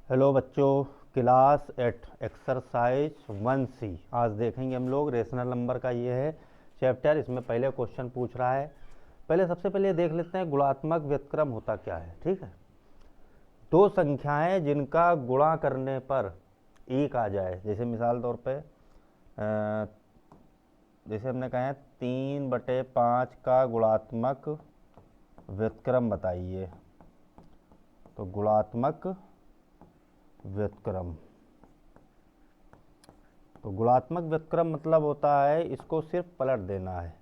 Hello बच्चों, class 8 exercise 1C। आज देखेंगे हम लोग रेशनल नंबर का ये है चैप्टर। इसमें पहले क्वेश्चन पूछ रहा है। सबसे पहले देख लेते हैं गुणात्मक व्युत्क्रम होता क्या है। ठीक है, दो संख्याएं जिनका गुणा करने पर एक आ जाए। जैसे मिसाल तौर पे जैसे हमने कहा है 3/5 का गुणात्मक व्युत्क्रम बताइए। तो गुणात्मक व्युत्क्रम, तो गुणात्मक व्युत्क्रम मतलब होता है इसको सिर्फ पलट देना है।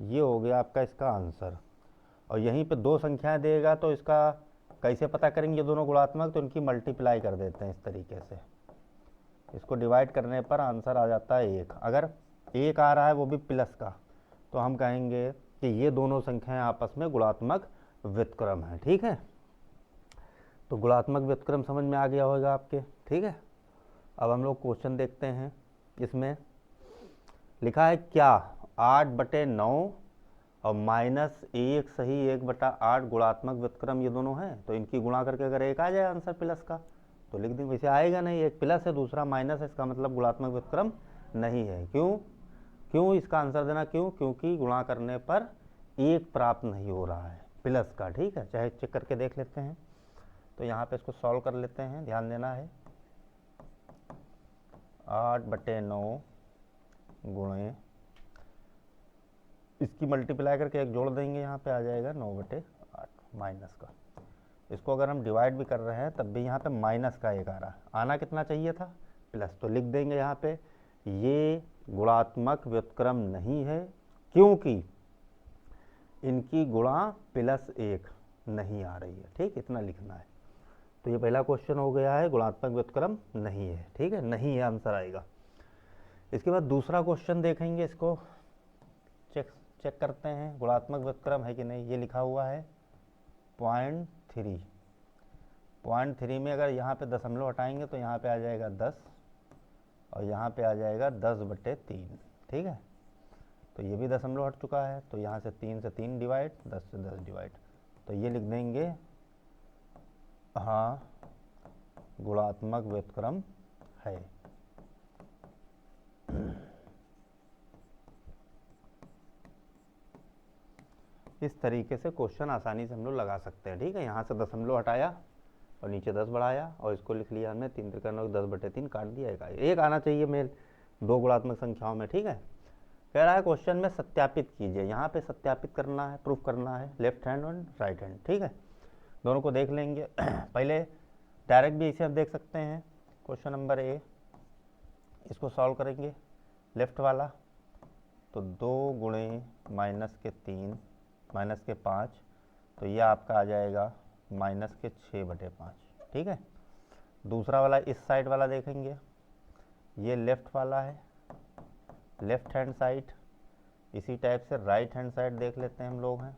ये हो गया आपका इसका आंसर। और यहीं पे दो संख्याएं देगा तो इसका कैसे पता करेंगे दोनों गुणात्मक, तो इनकी मल्टीप्लाई कर देते हैं इस तरीके से। इसको डिवाइड करने पर आंसर आ जाता है 1। अगर 1 आ रहा है वो भी प्लस का, तो हम कहेंगे कि ये दोनों संख्याएं आपस में गुणात्मक व्युत्क्रम है। ठीक है, तो गुणात्मक व्युत्क्रम समझ में आ गया होगा आपके। ठीक है, अब हम लोग क्वेश्चन देखते हैं। इसमें लिखा है क्या 8/9 और -1 सही 1/8 गुणात्मक व्युत्क्रम ये दोनों हैं। तो इनकी गुणा करके अगर एक आ जाए आंसर प्लस का तो लिख देंगे। वैसे आएगा नहीं, एक प्लस है दूसरा माइनस है, इसका मतलब गुणात्मक व्युत्क्रम नहीं है। क्यों इसका आंसर देना, क्योंकि गुणा करने पर एक प्राप्त नहीं हो रहा है प्लस का। ठीक है, चाहे चेक करके देख लेते हैं। तो यहाँ पे इसको सॉल्व कर लेते हैं, ध्यान देना है। 8/9 गुणे इसकी मल्टीप्लाई करके एक जोड़ देंगे, यहाँ पे आ जाएगा 9/8 माइनस का। इसको अगर हम डिवाइड भी कर रहे हैं तब भी यहाँ पे माइनस का एक आ रहा है। आना कितना चाहिए था, प्लस। तो लिख देंगे यहाँ पे ये गुणात्मक व्युत्क्रम नहीं है क्योंकि इनकी गुणा +1 नहीं आ रही है। ठीक, इतना लिखना है। तो ये पहला क्वेश्चन हो गया है, गुणात्मक व्युत्क्रम नहीं है। ठीक है, नहीं है आंसर आएगा। इसके बाद दूसरा क्वेश्चन देखेंगे, इसको चेक करते हैं गुणात्मक व्युत्क्रम है कि नहीं। ये लिखा हुआ है 0.3 में अगर यहाँ पे दशमलव हटाएंगे तो यहाँ पे आ जाएगा 10 और यहाँ पे आ जाएगा 10/3। ठीक है, तो ये भी दशमलव हट चुका है, तो यहाँ से 3 से 3 डिवाइड, 10 से 10 डिवाइड। तो ये लिख देंगे हाँ गुणात्मक व्युत्क्रम है। इस तरीके से क्वेश्चन आसानी से हम लोग लगा सकते हैं। ठीक है, यहाँ से दशमलव हटाया और नीचे 10 बढ़ाया और इसको लिख लिया हमने 3 त्रिकोण 10/3 काट दिया। एक आना चाहिए मेल दो गुणात्मक संख्याओं में। ठीक है, कह रहा है क्वेश्चन में सत्यापित कीजिए। यहाँ पे सत्यापित करना है, प्रूफ करना है, लेफ्ट हैंड और राइट हैंड। ठीक है, दोनों को देख लेंगे। पहले डायरेक्ट भी इसे आप देख सकते हैं। क्वेश्चन नंबर ए, इसको सॉल्व करेंगे लेफ्ट वाला। तो 2 गुणे -3 -5, तो ये आपका आ जाएगा -6/5। ठीक है, दूसरा वाला इस साइड वाला देखेंगे, ये लेफ्ट वाला है, लेफ्ट हैंड साइड। इसी टाइप से राइट हैंड साइड देख लेते हैं हम लोग हैं,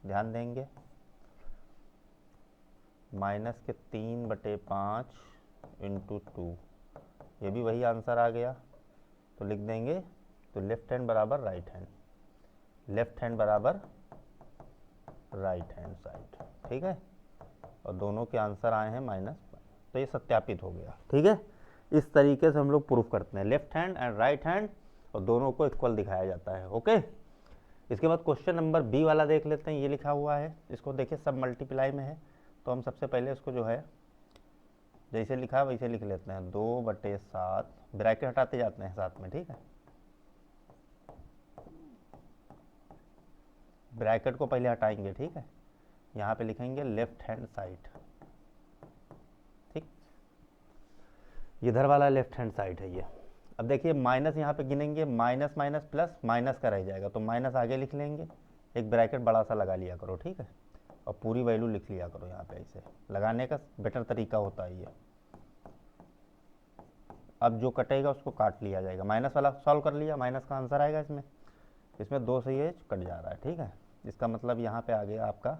ध्यान देंगे। -3/5 × 2, ये भी वही आंसर आ गया। तो लिख देंगे, तो लेफ्ट हैंड बराबर राइट हैंड, लेफ्ट हैंड बराबर राइट हैंड साइड। ठीक है, और दोनों के आंसर आए हैं -5, तो ये सत्यापित हो गया। ठीक है, इस तरीके से हम लोग प्रूफ करते हैं, left hand and right hand, और दोनों को इक्वल दिखाया जाता है। ओके, इसके बाद क्वेश्चन नंबर बी वाला देख लेते हैं। ये लिखा हुआ है, इसको देखिए सब मल्टीप्लाई में है, तो हम सबसे पहले इसको जो है जैसे लिखा है वैसे लिख लेते हैं। 2/7, ब्रैकेट हटाते जाते हैं साथ में। ठीक है, ब्रैकेट को पहले हटाएंगे। ठीक है, यहाँ पे लिखेंगे लेफ्ट हैंड साइड। ठीक, इधर वाला लेफ्ट हैंड साइड है ये। अब देखिए माइनस यहाँ पे गिनेंगे, माइनस माइनस प्लस, माइनस का रह जाएगा, तो माइनस आगे लिख लेंगे, एक ब्रैकेट बड़ा सा लगा लिया करो। ठीक है, और पूरी वैल्यू लिख लिया करो यहाँ पे। ऐसे लगाने का बेटर तरीका होता है ये। अब जो कटेगा उसको काट लिया जाएगा। माइनस वाला सॉल्व कर लिया, माइनस का आंसर आएगा इसमें। इसमें 2 से ये कट जा रहा है। ठीक है, इसका मतलब यहाँ पे आ गया आपका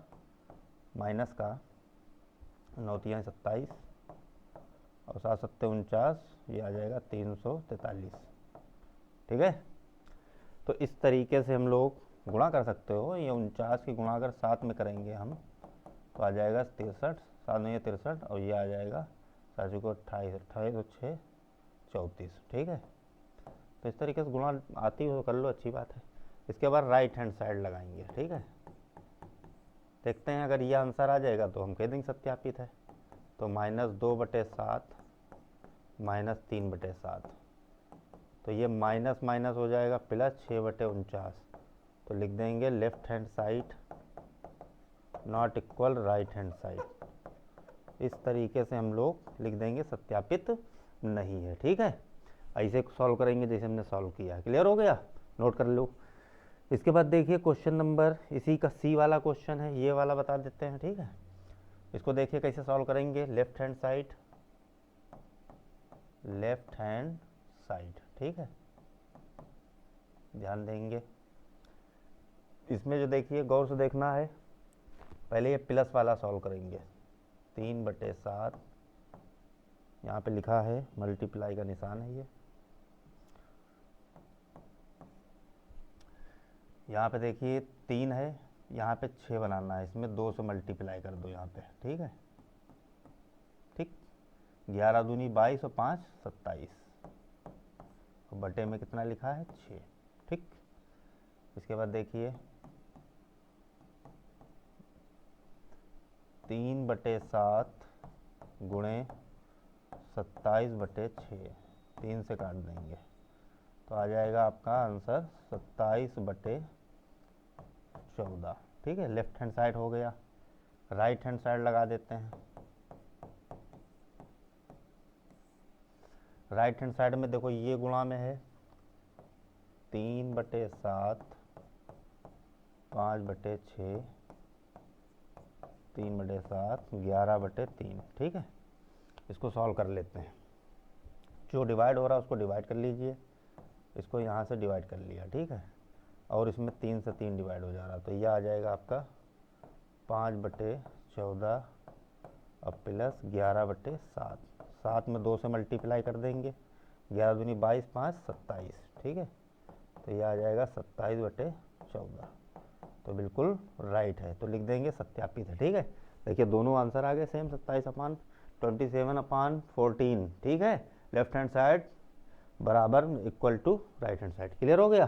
माइनस का 9 × 27 और 7 × 7 = 49, ये आ जाएगा 343। ठीक है, तो इस तरीके से हम लोग गुणा कर सकते हो। ये 49 की गुणा अगर 7 में करेंगे हम तो आ जाएगा 63 7 9 63 और ये आ जाएगा 7 को 28 28 और 6 34। ठीक है, तो इस तरीके से गुणा आती हो तो कर लो, अच्छी बात है। इसके बाद राइट हैंड साइड लगाएंगे। ठीक है, देखते हैं अगर ये आंसर आ जाएगा तो हम कह देंगे सत्यापित है। तो -2/7 -3/7, तो ये माइनस माइनस हो जाएगा +6/49। तो लिख देंगे left hand side not equal right hand side. इस तरीके से हम लोग लिख देंगे सत्यापित नहीं है। ठीक है, ऐसे सॉल्व करेंगे जैसे हमने सॉल्व किया है। क्लियर हो गया, नोट कर लो। इसके बाद देखिए क्वेश्चन नंबर इसी का सी वाला क्वेश्चन है, ये वाला बता देते हैं। ठीक है, इसको देखिए कैसे सॉल्व करेंगे। लेफ्ट हैंड साइड ठीक है, ध्यान देंगे इसमें जो देखिए गौर से देखना है। पहले ये प्लस वाला सॉल्व करेंगे। 3/7 यहाँ पे लिखा है, मल्टीप्लाई का निशान है ये। यहाँ पे देखिए 3 है, यहाँ पे 6 बनाना है, इसमें 2 से मल्टीप्लाई कर दो यहाँ पे। ठीक है, ठीक, 11 दूनी 22 और 5 27, और बटे में कितना लिखा है 6। ठीक, इसके बाद देखिए 3/7 गुणे 27/6, 3 से काट देंगे तो आ जाएगा आपका आंसर 27/14। ठीक है, लेफ्ट हैंड साइड हो गया। राइट हैंड साइड लगा देते हैं। राइट हैंड साइड में देखो ये गुणा में है 3/7 5/6 3/7 11/3। ठीक है, इसको सॉल्व कर लेते हैं। जो डिवाइड हो रहा है उसको डिवाइड कर लीजिए, इसको यहाँ से डिवाइड कर लिया। ठीक है, और इसमें 3 से 3 डिवाइड हो जा रहा, तो यह आ जाएगा आपका 5/14 और प्लस 11/7। 7 में 2 से मल्टीप्लाई कर देंगे, 11 दूनी 22 5 27। ठीक है, तो यह आ जाएगा 27/14। तो बिल्कुल राइट है, तो लिख देंगे सत्यापित है। ठीक है, देखिए दोनों आंसर आ गए सेम, 27/27/14। ठीक है, लेफ्ट हैंड साइड बराबर equal to right hand side. Clear हो गया।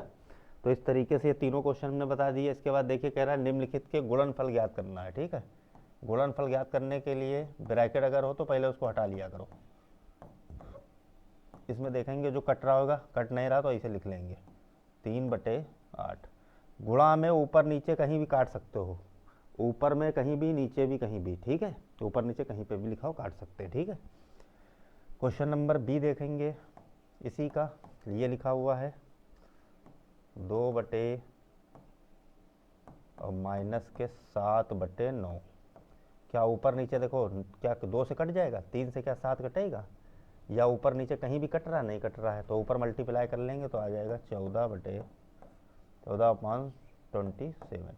तो इस तरीके से ये तीनों क्वेश्चन हमने बता दिए। इसके बाद देखिए कह रहा है निम्नलिखित के गुणनफल ज्ञात करना है। ठीक है, गुणनफल ज्ञात करने के लिए ब्रैकेट अगर हो तो पहले उसको हटा लिया करो। इसमें देखेंगे जो कट रहा होगा, कट नहीं रहा तो ऐसे लिख लेंगे 3/8। गुणा में ऊपर नीचे कहीं भी काट सकते हो, ऊपर में कहीं भी, नीचे भी कहीं भी। ठीक है, ऊपर नीचे कहीं पे भी लिखा हो काट सकते हैं। ठीक है, क्वेश्चन नंबर बी देखेंगे इसी का। ये लिखा हुआ है 2 और -7/9। क्या ऊपर नीचे देखो, क्या 2 से कट जाएगा, 3 से क्या 7 कटेगा, या ऊपर नीचे कहीं भी कट रहा नहीं कट रहा है, तो ऊपर मल्टीप्लाई कर लेंगे तो आ जाएगा 14/27।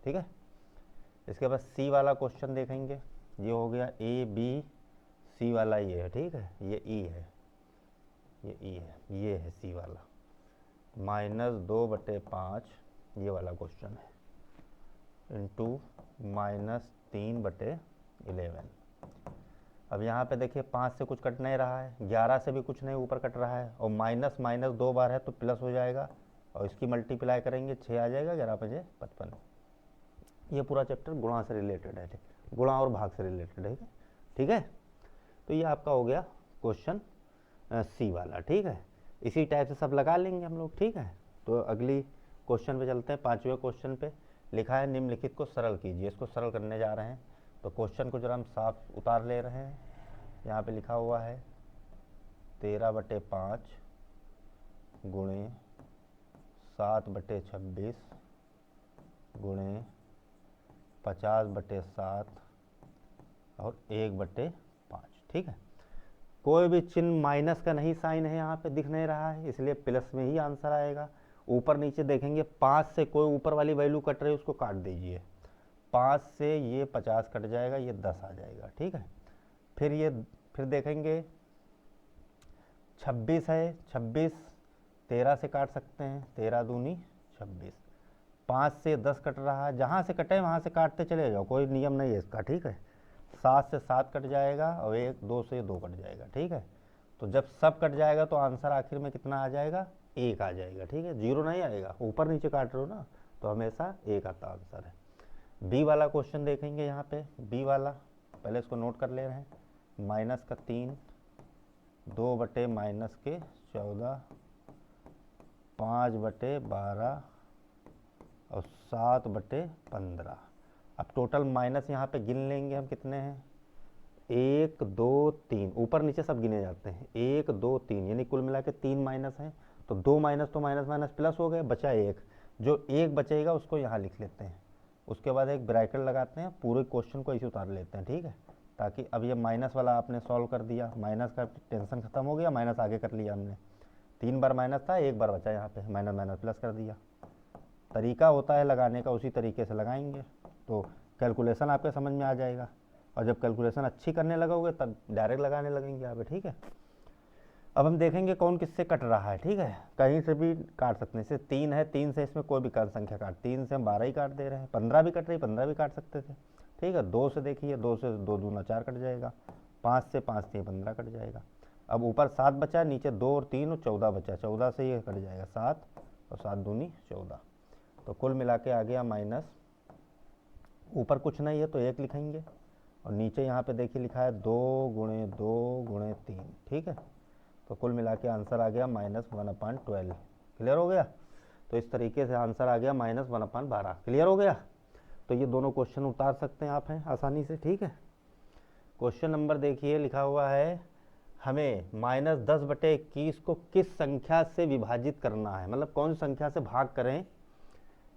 ठीक है, इसके बाद सी वाला क्वेश्चन देखेंगे। ये हो गया ए बी सी वाला, ये है। ठीक है, ये ई है, ये ई है, ये है सी वाला। -2/5 ये वाला क्वेश्चन है, इंटू -3/11। अब यहाँ पे देखिए 5 से कुछ कट नहीं रहा है, 11 से भी कुछ नहीं ऊपर कट रहा है, और माइनस माइनस 2 बार है तो प्लस हो जाएगा, और इसकी मल्टीप्लाई करेंगे 6 आ जाएगा, 11 5 55। ये पूरा चैप्टर गुणा से रिलेटेड है, गुणा और भाग से रिलेटेड है। ठीक है, तो ये आपका हो गया क्वेश्चन सी वाला। ठीक है, इसी टाइप से सब लगा लेंगे हम लोग। ठीक है, तो अगली क्वेश्चन पे चलते हैं। 5वें क्वेश्चन पे लिखा है निम्नलिखित को सरल कीजिए। इसको सरल करने जा रहे हैं, तो क्वेश्चन को जरा हम साफ उतार ले रहे हैं। यहाँ पे लिखा हुआ है 13/5 गुणे 7/26 गुणे 50/7 और 1/5। ठीक है, कोई भी चिन्ह माइनस का नहीं साइन है, यहाँ पे दिख नहीं रहा है, इसलिए प्लस में ही आंसर आएगा। ऊपर नीचे देखेंगे 5 से कोई ऊपर वाली वैल्यू कट रही है उसको काट दीजिए, 5 से ये 50 कट जाएगा, ये 10 आ जाएगा। ठीक है, फिर देखेंगे 26 है, 26 13 से काट सकते हैं, 13 दूनी 26। 5 से 10 कट रहा है, जहाँ से कटे वहाँ से काटते चले जाओ, कोई नियम नहीं है इसका। ठीक है, 7 से 7 कट जाएगा और 2 से 2 कट जाएगा, ठीक है। तो जब सब कट जाएगा तो आंसर आखिर में कितना आ जाएगा, 1 आ जाएगा, ठीक है। 0 नहीं आएगा, ऊपर नीचे काट रहे हो ना, तो हमेशा 1 आता आंसर है। बी वाला क्वेश्चन देखेंगे यहाँ पे। बी वाला पहले इसको नोट कर ले रहे हैं। -3, 2/-14, 5/12 और 7/15। अब टोटल माइनस यहाँ पे गिन लेंगे हम, कितने हैं, 1 2 3, ऊपर नीचे सब गिने जाते हैं, 1 2 3, यानी कुल मिला के 3 माइनस हैं। तो 2 माइनस तो माइनस माइनस प्लस हो गए, बचा 1। जो 1 बचेगा उसको यहाँ लिख लेते हैं, उसके बाद एक ब्रैकेट लगाते हैं, पूरे क्वेश्चन को ऐसे उतार लेते हैं, ठीक है। ताकि अब ये माइनस वाला आपने सॉल्व कर दिया, माइनस का टेंशन खत्म हो गया, माइनस आगे कर लिया हमने। 3 बार माइनस था, 1 बार बचा, यहाँ पे माइनस माइनस प्लस कर दिया। तरीका होता है लगाने का, उसी तरीके से लगाएंगे तो कैलकुलेशन आपके समझ में आ जाएगा। और जब कैलकुलेशन अच्छी करने लगोगे तब डायरेक्ट लगाने लगेंगे आप, ठीक है। अब हम देखेंगे कौन किससे कट रहा है, ठीक है। कहीं से भी काट सकते हैं, जैसे 3 है, 3 से इसमें कोई भी संख्या काट, 3 से हम 12 ही काट दे रहे हैं, 15 भी कट रही, 15 भी काट सकते थे, ठीक है। 2 से देखिए, 2 से 2 दूना 4 कट जाएगा, 5 से 5 3 15 कट जाएगा। अब ऊपर 7 बचा, नीचे 2 और 3 और 14 बचा, 14 से ये कट जाएगा 7 और 7 दूनी 14। तो कुल मिला के आ गया माइनस, ऊपर कुछ नहीं है तो 1 लिखेंगे, और नीचे यहाँ पे देखिए लिखा है 2 × 2 × 3, ठीक है। तो कुल मिला के आंसर आ गया -1/12। क्लियर हो गया। तो इस तरीके से आंसर आ गया -1/12। क्लियर हो गया। तो ये दोनों क्वेश्चन उतार सकते हैं आप हैं आसानी से, ठीक है। क्वेश्चन नंबर देखिए, लिखा हुआ है हमें -10/21 को किस संख्या से विभाजित करना है, मतलब कौन सी संख्या से भाग करें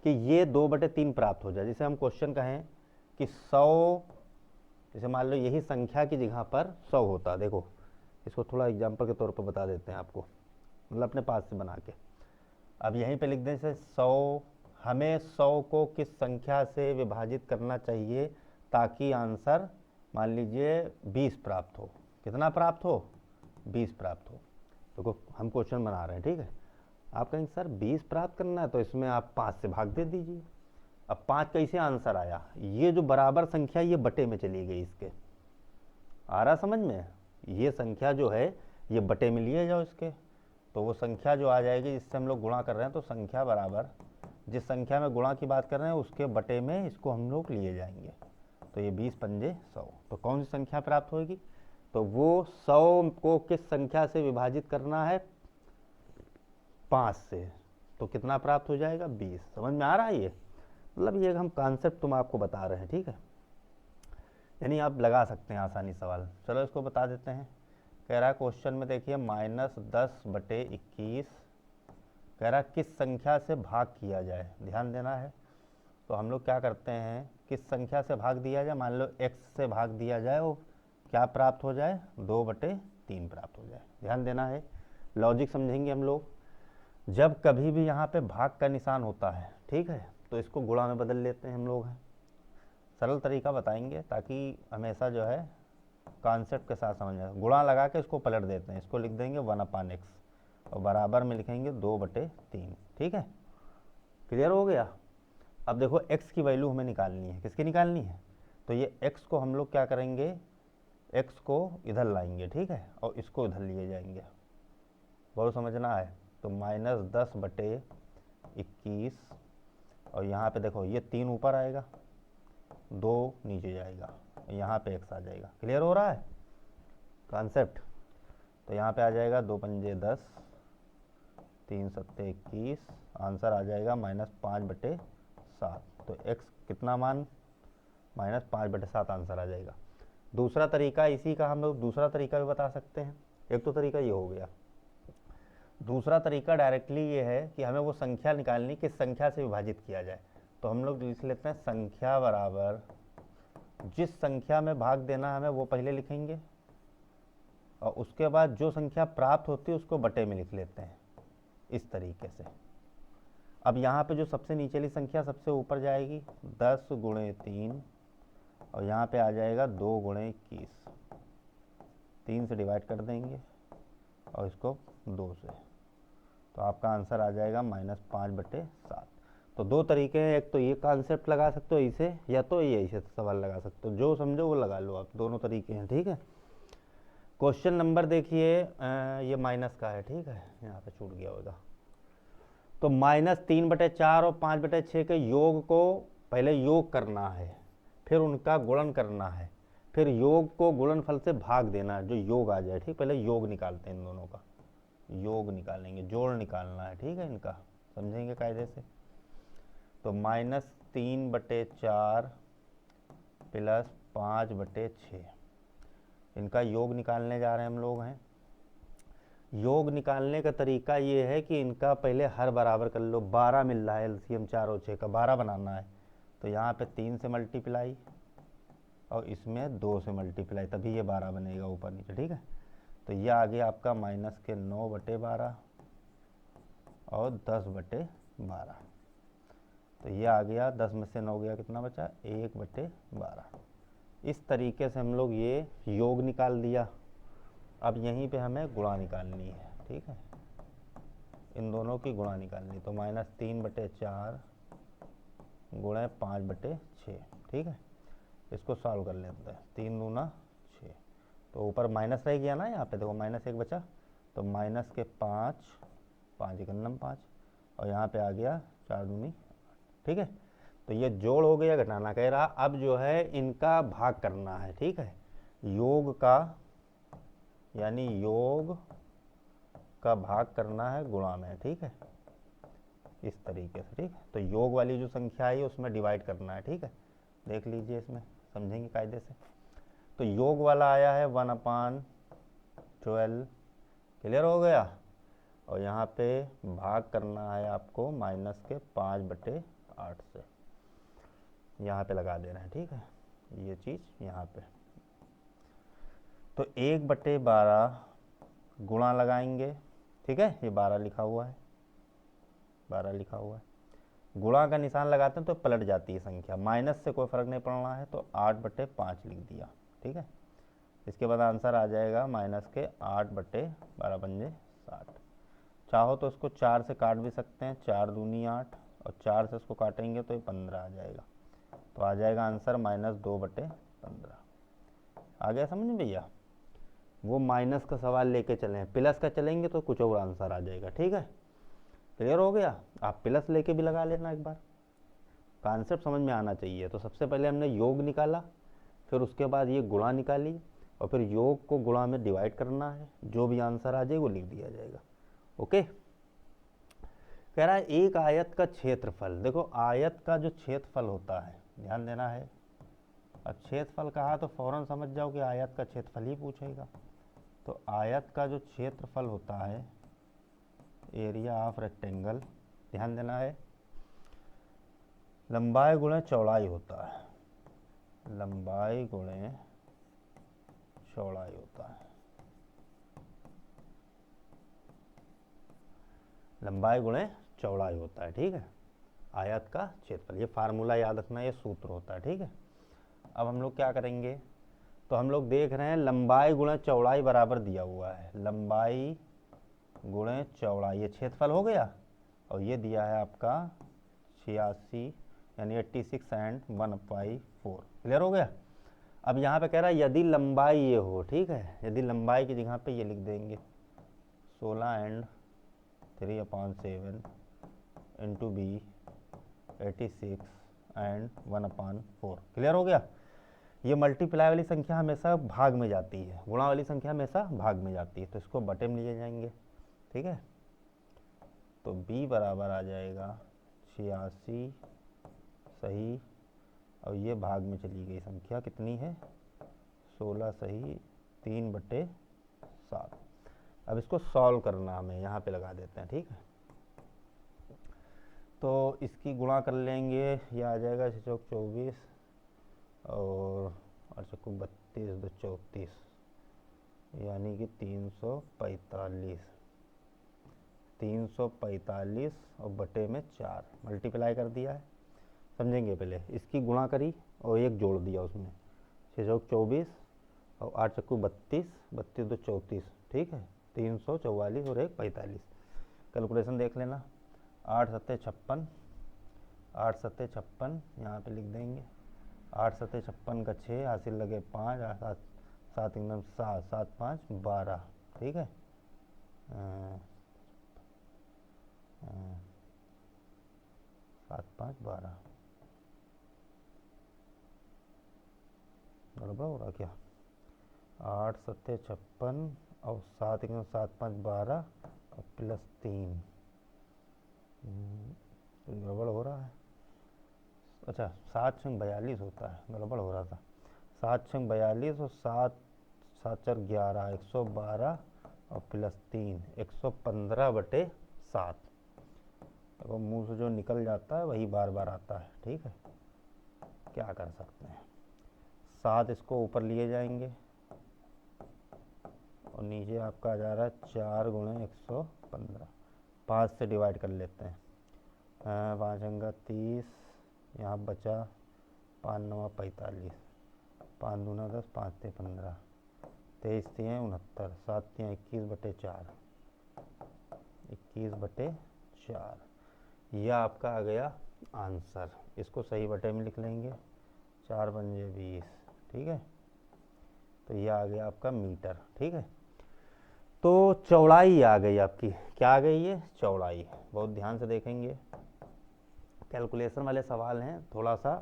कि ये 2/3 प्राप्त हो जाए। जैसे हम क्वेश्चन कहें कि 100, जैसे मान लो यही संख्या की जगह पर 100 होता, देखो इसको थोड़ा एग्जाम्पल के तौर पर बता देते हैं आपको, मतलब अपने पास से बना के। अब यहीं पे लिख दें जैसे 100, हमें 100 को किस संख्या से विभाजित करना चाहिए ताकि आंसर मान लीजिए 20 प्राप्त हो। कितना प्राप्त हो, 20 प्राप्त हो। देखो हम क्वेश्चन बना रहे हैं, ठीक है। आप कहेंगे सर 20 प्राप्त करना है तो इसमें आप 5 से भाग दे दीजिए। अब 5 कैसे आंसर आया, ये जो बराबर संख्या ये बटे में चली गई, इसके आ रहा समझ में, ये संख्या जो है ये बटे में लिए जाओ इसके, तो वो संख्या जो आ जाएगी जिससे हम लोग गुणा कर रहे हैं, तो संख्या बराबर जिस संख्या में गुणा की बात कर रहे हैं उसके बटे में इसको हम लोग लिए जाएंगे। तो ये 20 पंजे 100, तो कौन सी संख्या प्राप्त होगी, तो वो 100 को किस संख्या से विभाजित करना है, 5 से, तो कितना प्राप्त हो जाएगा, 20। समझ में आ रहा है ये, मतलब ये हम कॉन्सेप्ट तुम आपको बता रहे हैं, ठीक है। यानी आप लगा सकते हैं आसानी सवाल। चलो इसको बता देते हैं। कह रहा है क्वेश्चन में देखिए -10/21, कह रहा है किस संख्या से भाग किया जाए, ध्यान देना है। तो हम लोग क्या करते हैं, किस संख्या से भाग दिया जाए, मान लो x से भाग दिया जाए, वो क्या प्राप्त हो जाए, 2/3 प्राप्त हो जाए। ध्यान देना है, लॉजिक समझेंगे हम लोग। जब कभी भी यहाँ पे भाग का निशान होता है, ठीक है, तो इसको गुणा में बदल लेते हैं हम लोग हैं। सरल तरीका बताएंगे ताकि हमेशा जो है कॉन्सेप्ट के साथ समझ में। गुणा लगा के इसको पलट देते हैं, इसको लिख देंगे 1/x और बराबर में लिखेंगे 2/3, ठीक है। क्लियर हो गया। अब देखो x की वैल्यू हमें निकालनी है, किसकी निकालनी है, तो ये x को हम लोग क्या करेंगे, x को इधर लाएंगे, ठीक है, और इसको इधर लिए जाएंगे, बहुत समझना है। तो -10/21, और यहाँ पे देखो ये 3 ऊपर आएगा, 2 नीचे जाएगा, यहाँ पे x आ जाएगा। क्लियर हो रहा है कॉन्सेप्ट। तो यहाँ पे आ जाएगा 2 पंजे 10, 3 सत्ते 21, आंसर आ जाएगा -5/7। तो x कितना मान, -5/7 आंसर आ जाएगा। दूसरा तरीका इसी का हम लोग दूसरा तरीका भी बता सकते हैं। एक तो तरीका ये हो गया, दूसरा तरीका डायरेक्टली ये है कि हमें वो संख्या निकालनी किस संख्या से विभाजित किया जाए। तो हम लोग लिख लेते हैं संख्या बराबर जिस संख्या में भाग देना है हमें वो पहले लिखेंगे, और उसके बाद जो संख्या प्राप्त होती है उसको बटे में लिख लेते हैं, इस तरीके से। अब यहाँ पे जो सबसे नीचेली संख्या सबसे ऊपर जाएगी 10 × 3, और यहाँ पे आ जाएगा 2 × 21, 3 से डिवाइड कर देंगे और इसको 2 से, तो आपका आंसर आ जाएगा -5/7। तो दो तरीके हैं, एक तो ये कॉन्सेप्ट लगा सकते हो इसे, या तो ये इसे सवाल लगा सकते हो, जो समझो वो लगा लो आप, दोनों तरीके हैं, ठीक है। क्वेश्चन नंबर देखिए, ये माइनस का है, ठीक है, यहाँ पे छूट गया होगा। तो -3/4 और 5/6 के योग को पहले योग करना है, फिर उनका गुणन करना है, फिर योग को गुणनफल से भाग देना है, जो योग आ जाए, ठीक। पहले योग निकालते हैं इन दोनों का, योग निकालेंगे, जोड़ निकालना है, ठीक है, इनका समझेंगे कायदे से। तो -3/4 प्लस 5/6, इनका योग निकालने जा रहे हैं हम लोग हैं। योग निकालने का तरीका ये है कि इनका पहले हर बराबर कर लो, 12 मिल रहा है, एलसीएम 4 और 6 का 12 बनाना है, तो यहाँ पे 3 से मल्टीप्लाई और इसमें 2 से मल्टीप्लाई, तभी ये 12 बनेगा ऊपर नीचे, ठीक है। तो ये आ गया आपका -9/12 और 10/12, तो ये आ गया 10 में से 9 गया, कितना बचा 1/12। इस तरीके से हम लोग ये योग निकाल दिया। अब यहीं पे हमें गुणा निकालनी है, ठीक है, इन दोनों की गुणा निकालनी। तो -3/4 गुणे 5/6, ठीक है, इसको सॉल्व कर लेते हैं। 3 दूना 6, तो ऊपर माइनस रह गया ना, यहाँ पे देखो -1 बचा, तो माइनस के 5, 5 1 5, और यहाँ पे आ गया 4 दूनी 8, ठीक है। तो ये जोड़ हो गया, घटाना कह रहा। अब जो है इनका भाग करना है, ठीक है, योग का, यानी योग का भाग करना है गुणा में, ठीक है, इस तरीके से, ठीक है। तो योग वाली जो संख्या है उसमें डिवाइड करना है, ठीक है, देख लीजिए, इसमें समझेंगे कायदे से। तो योग वाला आया है 1/12, क्लियर हो गया। और यहाँ पे भाग करना है आपको -5/8 से, यहाँ पे लगा देना है, ठीक है, ये चीज़ यहाँ पे। तो 1/12 गुणा लगाएंगे, ठीक है, ये 12 लिखा हुआ है, 12 लिखा हुआ है, गुणा का निशान लगाते हैं तो पलट जाती है संख्या, माइनस से कोई फर्क नहीं पड़ना है, तो 8/5 लिख दिया, ठीक है। इसके बाद आंसर आ जाएगा -8/12 पंजे 60। चाहो तो इसको 4 से काट भी सकते हैं, 4 दूनी 8, और 4 से इसको काटेंगे तो ये 15 आ जाएगा, तो आ जाएगा आंसर -2/15। आ गया समझ में भैया। वो माइनस का सवाल लेके चले हैं, प्लस का चलेंगे तो कुछ और आंसर आ जाएगा, ठीक है, क्लियर हो गया। आप प्लस लेके भी लगा लेना एक बार, कॉन्सेप्ट समझ में आना चाहिए। तो सबसे पहले हमने योग निकाला, फिर उसके बाद ये गुणा निकाली, और फिर योग को गुणा में डिवाइड करना है, जो भी आंसर आ जाए वो लिख दिया जाएगा, ओके। कह रहा है एक आयत का क्षेत्रफल, देखो आयत का जो क्षेत्रफल होता है ध्यान देना है। अब क्षेत्रफल कहा तो फौरन समझ जाओ कि आयत का क्षेत्रफल ही पूछेगा। तो आयत का जो क्षेत्रफल होता है, एरिया ऑफ रेक्टेंगल, ध्यान देना है, लंबाई गुणे चौड़ाई होता है, लंबाई गुणे चौड़ाई होता है, लंबाई गुणे चौड़ाई होता है, ठीक है, आयत का क्षेत्रफल। ये फार्मूला याद रखना, ये सूत्र होता है, ठीक है। अब हम लोग क्या करेंगे, तो हम लोग देख रहे हैं लंबाई गुणे चौड़ाई बराबर दिया हुआ है, लंबाई गुणे चौड़ाई, ये क्षेत्रफल हो गया, और ये दिया है आपका 86 यानी 86 एंड 1/4, क्लियर हो गया। अब यहाँ पे कह रहा है यदि लंबाई ये हो, ठीक है, यदि लंबाई की जगह पे ये लिख देंगे 16 and 3/7 into B 86 and 1/4, clear हो गया। ये मल्टीप्लाई वाली संख्या हमेशा भाग में जाती है, गुणा वाली संख्या हमेशा भाग में जाती है, तो इसको बटे में लिए जाएंगे, ठीक है। तो b बराबर आ जाएगा 86, सही, और ये भाग में चली गई संख्या कितनी है 16, सही, 3/7। अब इसको सॉल्व करना हमें, यहाँ पे लगा देते हैं, ठीक है। तो इसकी गुणा कर लेंगे, ये आ जाएगा 6 चौक 24 और 8 चौक 32 2 34, यानी कि 345 और बटे में 4 मल्टीप्लाई कर दिया है, समझेंगे। पहले इसकी गुणा करी और एक जोड़ दिया उसमें, 6 चौक 24 और 8 चक्कू 32, 32 2 34, ठीक है, 344 और 1 45। कैलकुलेशन देख लेना, 8 7 56, 8 सत्ते 56, यहाँ पे लिख देंगे 8 सत्ते 56 का 6, हासिल लगे 5, 7 7 एकदम 7, 7 5 12, ठीक है। 7 5 12, गड़बड़ हो रहा क्या? 8 सत्ते 56 और 7 एकदम 7 5 12 और +3, कुछ गड़बड़ हो रहा है। अच्छा 7 छंग 42 होता है, गड़बड़ हो रहा था। 7 छंग 42 और 7 7 4 11, 112 और +3, 115/7। देखो मुंह से जो निकल जाता है वही बार बार आता है, ठीक है। क्या कर सकते हैं, 7 इसको ऊपर लिए जाएंगे और नीचे आपका आ जा रहा है 4 × 115, 5 से डिवाइड कर लेते हैं। 5 अंगा 30, यहाँ बचा 5 9 45, 5 दूना 10, 5 ते 15, 23 तियाँ 69, 7 तियाँ 21/4, 21/4। यह आपका आ गया आंसर। इसको सही बटे में लिख लेंगे, 4 पंजे 20, ठीक है। तो यह आ गया आपका मीटर, ठीक है। तो चौड़ाई आ गई आपकी, क्या आ गई है? चौड़ाई। बहुत ध्यान से देखेंगे, कैलकुलेशन वाले सवाल हैं, थोड़ा सा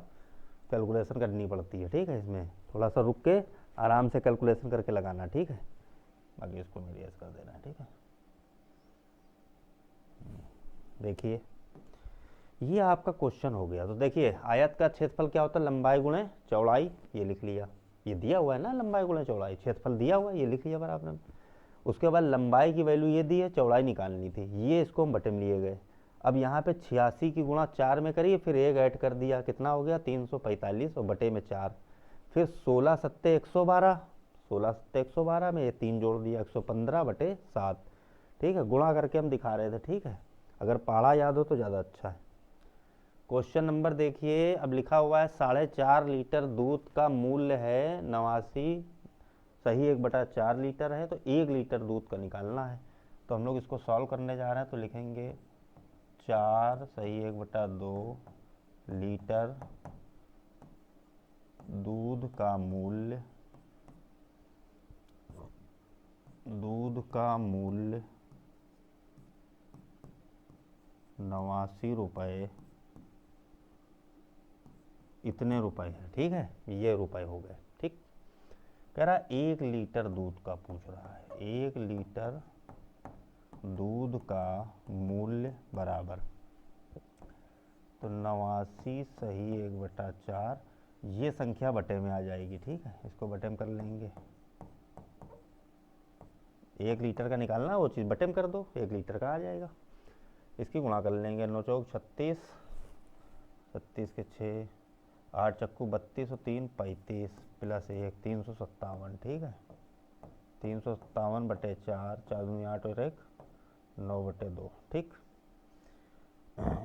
कैलकुलेशन करनी पड़ती है, ठीक है। इसमें थोड़ा सा रुक के आराम से कैलकुलेशन करके लगाना, ठीक है। बाकी इसको मेरी कर देना है, ठीक है। देखिए ये आपका क्वेश्चन हो गया। तो देखिए आयत का क्षेत्रफल क्या होता है? लंबाई गुणे चौड़ाई, ये लिख लिया, ये दिया हुआ है ना, लंबाई गुणे चौड़ाई, क्षेत्रफल दिया हुआ है, ये लिख लिया बराबर में। उसके बाद लंबाई की वैल्यू ये दी है, चौड़ाई निकालनी थी, ये इसको हम बटे में लिए गए। अब यहाँ पे 86 की गुणा 4 में करिए, फिर 1 ऐड कर दिया, कितना हो गया? 345 और बटे में 4, फिर 16 सत्ते 112, 16 सत्ते 112 में ये 3 जोड़ दिया, 115/7, ठीक है। गुणा करके हम दिखा रहे थे, ठीक है। अगर पढ़ा याद हो तो ज़्यादा अच्छा है। क्वेश्चन नंबर देखिए, अब लिखा हुआ है 4.5 लीटर दूध का मूल्य है 89, सही 1/4 लीटर है, तो 1 लीटर दूध का निकालना है। तो हम लोग इसको सॉल्व करने जा रहे हैं, तो लिखेंगे 4 सही 1/2 लीटर दूध का मूल्य 89 रुपये, इतने रुपए है, ठीक है। ये रुपए हो गए, ठीक। कह रहा 1 लीटर दूध का पूछ रहा है, 1 लीटर दूध का मूल्य बराबर, तो 89 सही 1/4, ये संख्या बटे में आ जाएगी, ठीक है। इसको बटे में कर लेंगे, 1 लीटर का निकालना, वो चीज़ बटे में कर दो, 1 लीटर का आ जाएगा। इसकी गुणा कर लेंगे, 9 चौक 36, 36 के 6, 8 चक्कू 32 और 3 35 +1 357, ठीक है। 357/4, 4 दूनी 8 और 1 9/2, ठीक।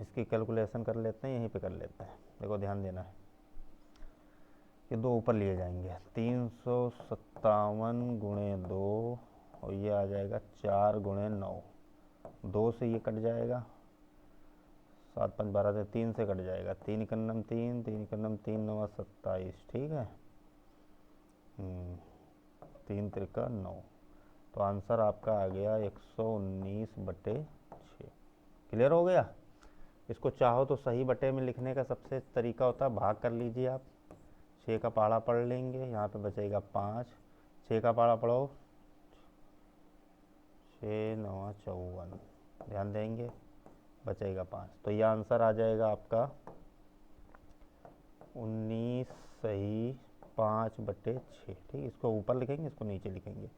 इसकी कैलकुलेशन कर लेते हैं, यहीं पे कर लेते हैं। देखो ध्यान देना है, ये 2 ऊपर लिए जाएंगे, 357 × 2 और ये आ जाएगा 4 × 9, 2 से ये कट जाएगा, 7 5 12 से 3 से कट जाएगा, 3 कन्नम 3, 3 कन्नम 3 9 27, ठीक है। 3 त्रिका 9, तो आंसर आपका आ गया 119/6। क्लियर हो गया। इसको चाहो तो सही बटे में लिखने का सबसे तरीका होता है, भाग कर लीजिए आप, 6 का पहाड़ा पढ़ लेंगे, यहाँ पे बचेगा 5, 6 का पहाड़ा पढ़ो, 6 9 54, ध्यान देंगे, बचेगा 5, तो यह आंसर आ जाएगा आपका 19 सही 5/6, ठीक। इसको ऊपर लिखेंगे, इसको नीचे लिखेंगे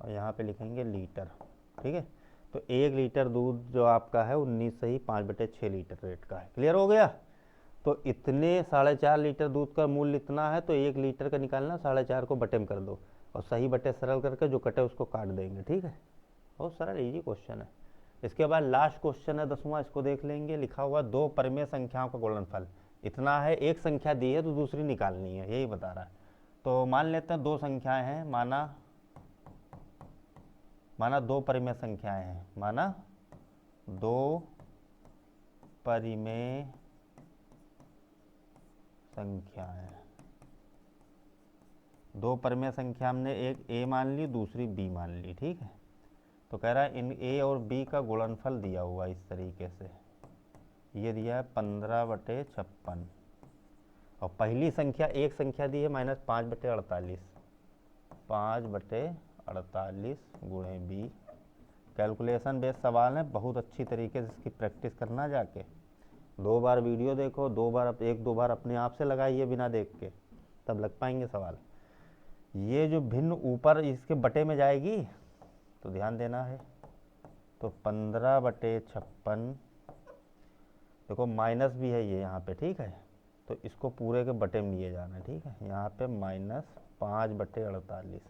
और यहाँ पे लिखेंगे लीटर, ठीक है। तो 1 लीटर दूध जो आपका है 19 सही 5/6 लीटर रेट का है। क्लियर हो गया। तो इतने 4.5 लीटर दूध का मूल्य इतना है, तो 1 लीटर का निकालना, 4.5 को बटे में कर दो और सही बटे सरल करके जो कटे उसको काट देंगे, ठीक है। बहुत सरल इजी क्वेश्चन है। इसके बाद लास्ट क्वेश्चन है 10वां, इसको देख लेंगे। लिखा हुआ 2 परिमेय संख्याओं का गुणनफल इतना है, एक संख्या दी है तो दूसरी निकालनी है, यही बता रहा है। तो मान लेते हैं 2 संख्याएं हैं, माना 2 परिमेय संख्याएं हैं, माना 2 परिमेय संख्याएं, दो परिमेय संख्या हमने एक a मान ली, दूसरी b मान ली, ठीक है। तो कह रहा है इन a और b का गुणनफल दिया हुआ इस तरीके से, ये दिया है 15/56, और पहली संख्या एक संख्या दी है -5/48, 5/48 गुणे b। कैलकुलेशन बेस्ड सवाल है, बहुत अच्छी तरीके से इसकी प्रैक्टिस करना जाके। 2 बार वीडियो देखो, 2 बार एक 2 बार अपने आप से लगाइए बिना देख के, तब लग पाएंगे सवाल। ये जो भिन्न ऊपर इसके बटे में जाएगी तो ध्यान देना है। तो 15/56, देखो माइनस भी है ये यहाँ पे, ठीक है, तो इसको पूरे के बटे में लिए जाना है, ठीक है। यहाँ पे -5/48,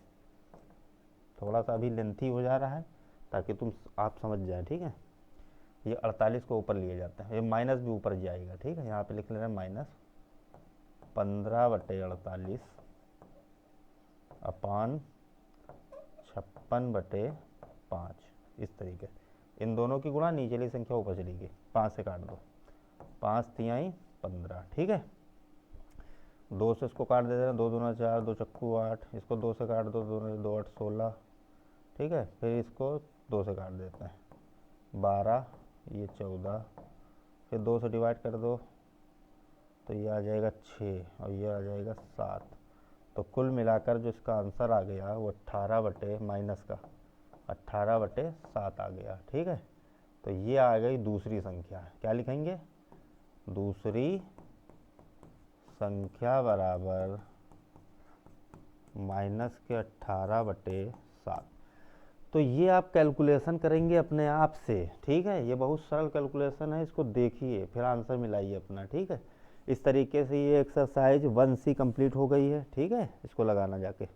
थोड़ा सा अभी लेंथी हो जा रहा है ताकि आप समझ जाए, ठीक है। ये 48 को ऊपर लिए जाते हैं, ये माइनस भी ऊपर जाएगा, ठीक है। यहाँ पे लिख लेना -15/48 अपान 56/5, इस तरीके। इन दोनों की गुणा, नीचली संख्या ऊपर चली गई, 5 से काट दो, 5 तिहाई 15, ठीक है। 2 से इसको काट देते हैं, 2 दूना 4, 2 चक्कू 8, इसको 2 से काट दो, 2 8 16, ठीक है। फिर इसको 2 से काट देते हैं, 12, ये 14, फिर 2 से डिवाइड कर दो तो ये आ जाएगा 6 और ये आ जाएगा 7। तो कुल मिलाकर जो इसका आंसर आ गया वो 18/7 आ गया, ठीक है। तो ये आ गई दूसरी संख्या। क्या लिखेंगे? दूसरी संख्या बराबर -18/7। तो ये आप कैलकुलेशन करेंगे अपने आप से, ठीक है। ये बहुत सरल कैलकुलेशन है, इसको देखिए फिर आंसर मिलाइए अपना, ठीक है। इस तरीके से ये एक्सरसाइज 1C कंप्लीट हो गई है, ठीक है। इसको लगाना जाके।